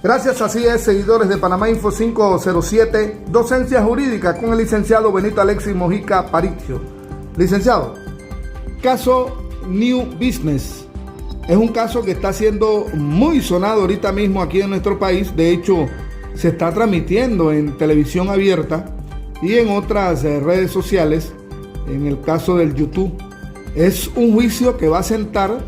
Gracias, así es, seguidores de Panamá Info 507, docencia jurídica con el licenciado Benito Alexis Mojica Aparicio. Licenciado, caso New Business. Es un caso que está siendo muy sonado ahorita mismo aquí en nuestro país. De hecho, se está transmitiendo en televisión abierta y en otras redes sociales, en el caso del YouTube. Es un juicio que va a sentar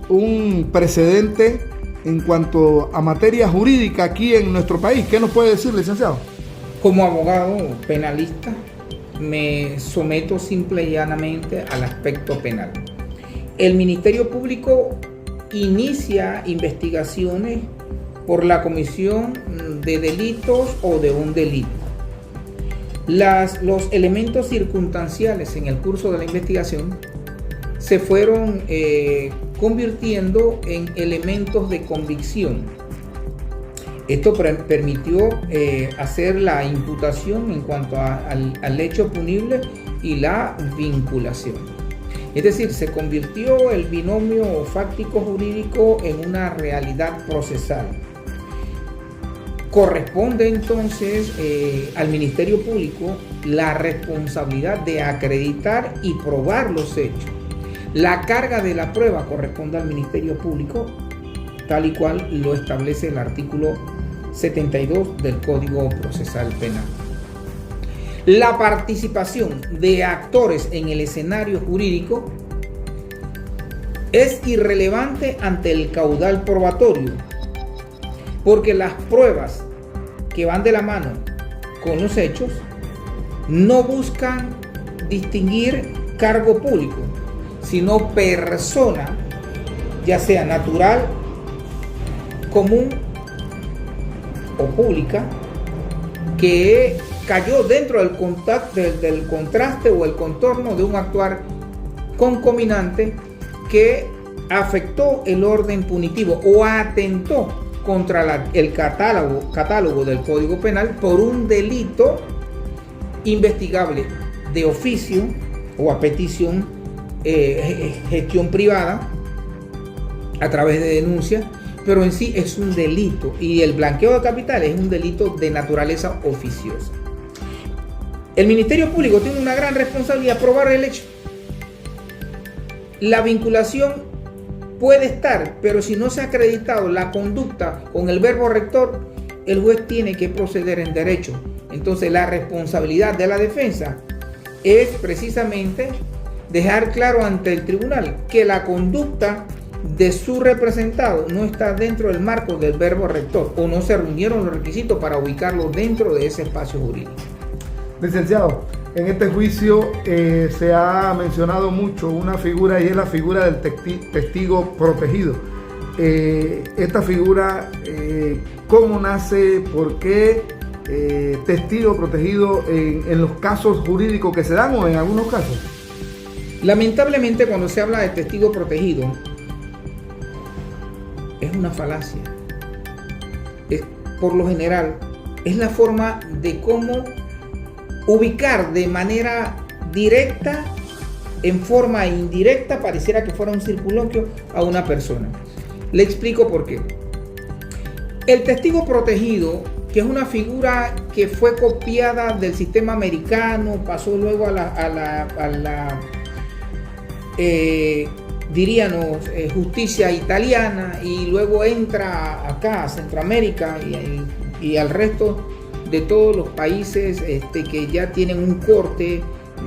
un precedente en cuanto a materia jurídica aquí en nuestro país. ¿Qué nos puede decir, licenciado? Como abogado penalista, me someto simple y llanamente al aspecto penal. El Ministerio Público inicia investigaciones por la comisión de delitos o de un delito. Los elementos circunstanciales en el curso de la investigación se fueron convirtiendo en elementos de convicción. Esto permitió hacer la imputación en cuanto al hecho punible y la vinculación. Es decir, se convirtió el binomio fáctico jurídico en una realidad procesal. Corresponde entonces al Ministerio Público la responsabilidad de acreditar y probar los hechos. La carga de la prueba corresponde al Ministerio Público, tal y cual lo establece el artículo 72 del Código Procesal Penal. La participación de actores en el escenario jurídico es irrelevante ante el caudal probatorio, porque las pruebas que van de la mano con los hechos no buscan distinguir cargo público, sino persona, ya sea natural, común o pública, que cayó dentro del contraste o el contorno de un actuar concominante que afectó el orden punitivo o atentó contra el catálogo del Código Penal por un delito investigable de oficio o a petición, gestión privada a través de denuncia, pero en sí es un delito, y el blanqueo de capitales es un delito de naturaleza oficiosa. El Ministerio Público tiene una gran responsabilidad de probar el hecho. La vinculación puede estar, pero si no se ha acreditado la conducta con el verbo rector, el juez tiene que proceder en derecho. Entonces la responsabilidad de la defensa es precisamente dejar claro ante el tribunal que la conducta de su representado no está dentro del marco del verbo rector, o no se reunieron los requisitos para ubicarlo dentro de ese espacio jurídico. Licenciado, en este juicio se ha mencionado mucho una figura, y es la figura del testigo protegido. Esta figura, ¿cómo nace? ¿Por qué testigo protegido en los casos jurídicos que se dan o en algunos casos? Lamentablemente, cuando se habla de testigo protegido, es una falacia. Por lo general, es la forma de cómo ubicar de manera directa, en forma indirecta, pareciera que fuera un circunloquio, a una persona. Le explico por qué. El testigo protegido, que es una figura que fue copiada del sistema americano, pasó luego a la diríamos justicia italiana, y luego entra acá a Centroamérica y al resto de todos los países que ya tienen un corte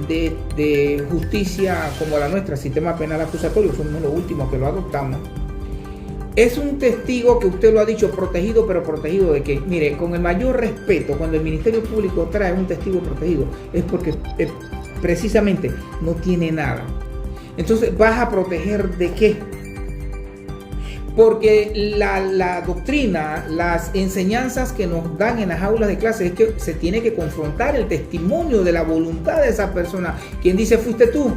de justicia como la nuestra, sistema penal acusatorio. Fuimos los últimos que lo adoptamos. Es un testigo que usted lo ha dicho, protegido, pero protegido de qué. Mire, con el mayor respeto, cuando el Ministerio Público trae un testigo protegido, es porque precisamente no tiene nada. Entonces, ¿vas a proteger de qué? Porque la doctrina, las enseñanzas que nos dan en las aulas de clase es que se tiene que confrontar el testimonio de la voluntad de esa persona. ¿Quién dice fuiste tú?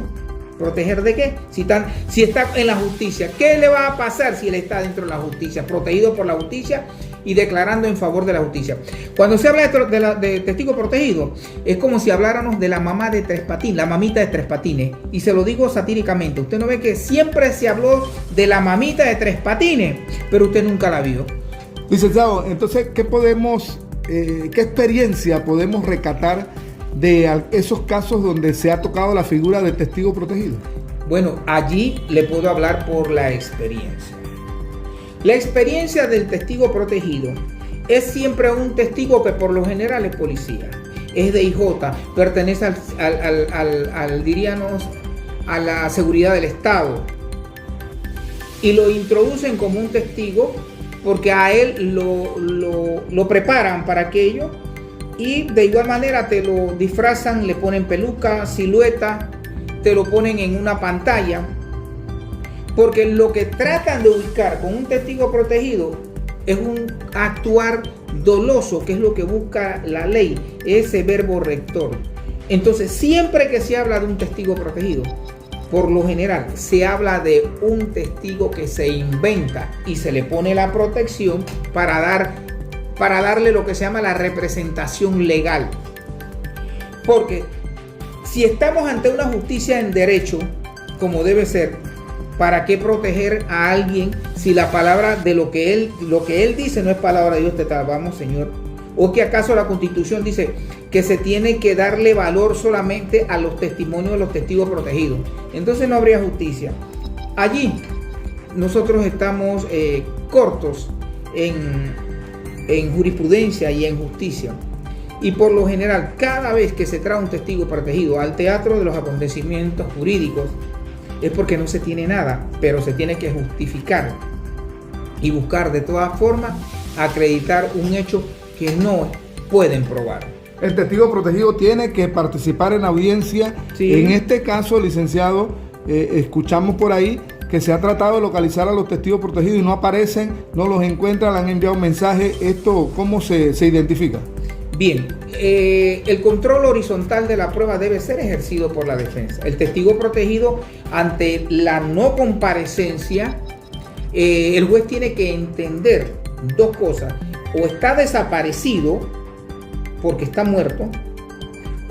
¿Proteger de qué? Si está en la justicia, ¿qué le va a pasar si él está dentro de la justicia? Protegido por la justicia y declarando en favor de la justicia. Cuando se habla de testigo protegido, es como si habláramos de la mamá de Tres Patines, la mamita de Tres Patines. Y se lo digo satíricamente. Usted no ve que siempre se habló de la mamita de Tres Patines, pero usted nunca la vio. Licenciado, entonces, ¿qué experiencia podemos recatar de esos casos donde se ha tocado la figura del testigo protegido? Bueno, allí le puedo hablar por la experiencia. La experiencia del testigo protegido es siempre un testigo que por lo general es policía, es de IJ, pertenece diríamos, a la seguridad del Estado, y lo introducen como un testigo porque a él lo preparan para aquello, y de igual manera te lo disfrazan, le ponen peluca, silueta, te lo ponen en una pantalla, porque lo que tratan de ubicar con un testigo protegido es un actuar doloso, que es lo que busca la ley, ese verbo rector. Entonces, siempre que se habla de un testigo protegido, por lo general se habla de un testigo que se inventa y se le pone la protección para darle lo que se llama la representación legal. Porque si estamos ante una justicia en derecho, como debe ser, ¿para qué proteger a alguien si la palabra de lo que él dice no es palabra de Dios? Te salvamos, Señor. ¿O que acaso la Constitución dice que se tiene que darle valor solamente a los testimonios de los testigos protegidos? Entonces no habría justicia. Allí nosotros estamos cortos en jurisprudencia y en justicia. Y por lo general, cada vez que se trae un testigo protegido al teatro de los acontecimientos jurídicos, es porque no se tiene nada, pero se tiene que justificar y buscar de todas formas acreditar un hecho que no pueden probar. El testigo protegido tiene que participar en audiencia. Sí. En este caso, licenciado, escuchamos por ahí que se ha tratado de localizar a los testigos protegidos y no aparecen, no los encuentran, le han enviado un mensaje. ¿Esto cómo se identifica? Bien, el control horizontal de la prueba debe ser ejercido por la defensa. El testigo protegido, ante la no comparecencia, el juez tiene que entender dos cosas: o está desaparecido porque está muerto,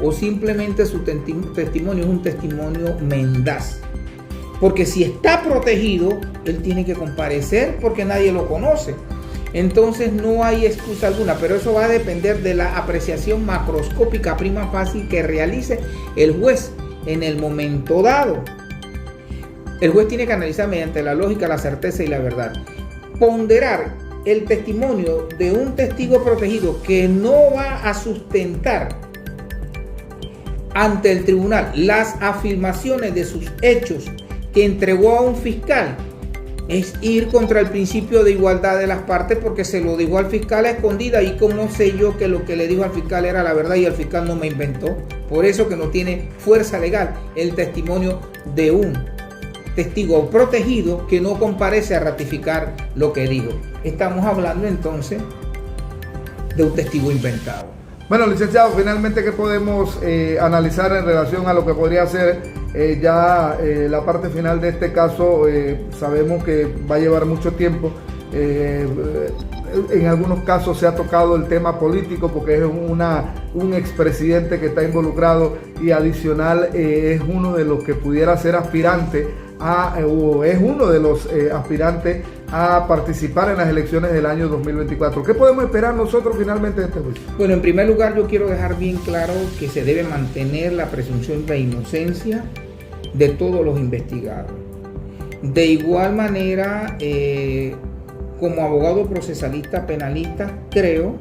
o simplemente su testimonio es un testimonio mendaz. Porque si está protegido, él tiene que comparecer porque nadie lo conoce. Entonces no hay excusa alguna, pero eso va a depender de la apreciación macroscópica prima facie que realice el juez en el momento dado. El juez tiene que analizar mediante la lógica, la certeza y la verdad. Ponderar el testimonio de un testigo protegido que no va a sustentar ante el tribunal las afirmaciones de sus hechos que entregó a un fiscal, es ir contra el principio de igualdad de las partes, porque se lo dijo al fiscal a escondida. ¿Y cómo sé yo que lo que le dijo al fiscal era la verdad y el fiscal no me inventó? Por eso que no tiene fuerza legal el testimonio de un testigo protegido que no comparece a ratificar lo que dijo. Estamos hablando entonces de un testigo inventado. Bueno, licenciado, finalmente, ¿qué podemos analizar en relación a lo que podría ser la parte final de este caso? Sabemos que va a llevar mucho tiempo. En algunos casos se ha tocado el tema político porque es un expresidente que está involucrado, y adicional es uno de los que pudiera ser aspirante o es uno de los aspirantes a participar en las elecciones del año 2024. ¿Qué podemos esperar nosotros finalmente de este juicio? Bueno, en primer lugar yo quiero dejar bien claro que se debe mantener la presunción de inocencia de todos los investigados. De igual manera, como abogado procesalista penalista, creo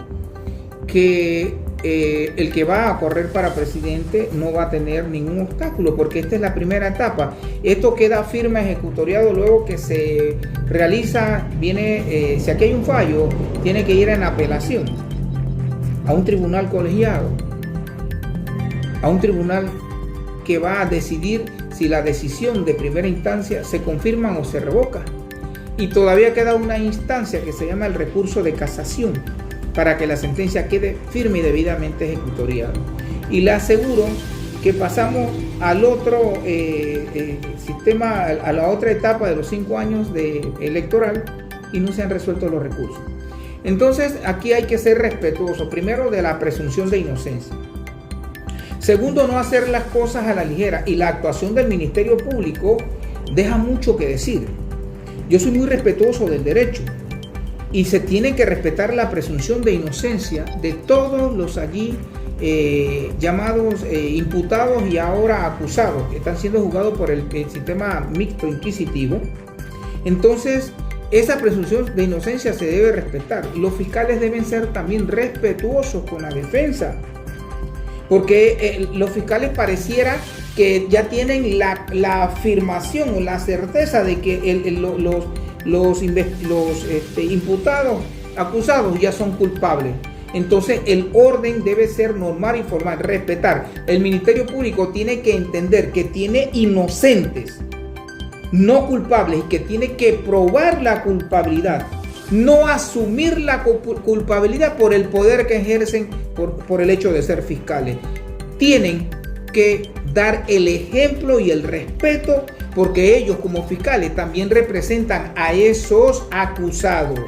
que el que va a correr para presidente no va a tener ningún obstáculo, porque esta es la primera etapa. Esto queda firme ejecutoriado luego que se realiza, si aquí hay un fallo, tiene que ir en apelación a un tribunal colegiado, a un tribunal que va a decidir si la decisión de primera instancia se confirma o se revoca. Y todavía queda una instancia que se llama el recurso de casación, para que la sentencia quede firme y debidamente ejecutoriada. Y le aseguro que pasamos al otro sistema, a la otra etapa de los 5 años electoral, y no se han resuelto los recursos. Entonces aquí hay que ser respetuoso, primero, de la presunción de inocencia. Segundo, no hacer las cosas a la ligera, y la actuación del Ministerio Público deja mucho que decir. Yo soy muy respetuoso del derecho, y se tiene que respetar la presunción de inocencia de todos los allí llamados imputados y ahora acusados, que están siendo juzgados por el sistema mixto inquisitivo. Entonces, esa presunción de inocencia se debe respetar. Los fiscales deben ser también respetuosos con la defensa, porque los fiscales pareciera que ya tienen la afirmación o la certeza de que los imputados, acusados ya son culpables. Entonces el orden debe ser normal y formal, respetar. El Ministerio Público tiene que entender que tiene inocentes, no culpables, y que tiene que probar la culpabilidad, no asumir la culpabilidad por el poder que ejercen por el hecho de ser fiscales. Tienen que dar el ejemplo y el respeto, porque ellos como fiscales también representan a esos acusados.